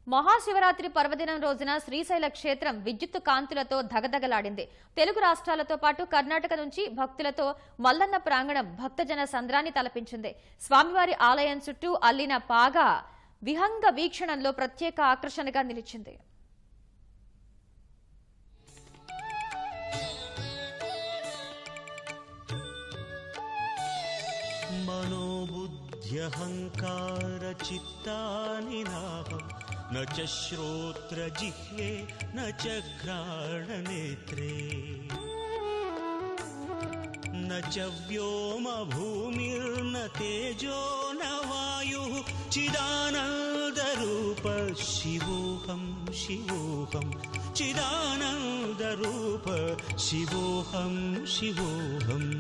మహాశివరాత్రి పర్వదినం రోజున శ్రీశైల క్షేత్రం విద్యుత్ కాంతులతో ధగధగలాడింది. తెలుగు రాష్ట్రాలతో పాటు కర్ణాటక నుంచి భక్తులతో మల్లన్న ప్రాంగణం భక్తజన సంద్రాన్ని తలపించింది. స్వామివారి ఆలయం చుట్టూ అల్లిన పాగా విహంగ వీక్షణంలో ప్రత్యేక ఆకర్షణగా నిలిచింది. मनोबुद्ध्यहंकार चित्तानि नाहं न च श्रोत्र जिह्वे न च घ्राणनेत्रे न च व्योम भूमिर्न तेजो न वायुः चिदानन्दरूप शिवोऽहं शिवोऽहं चिदानन्दरूप शिवोऽहं शिवोऽहम्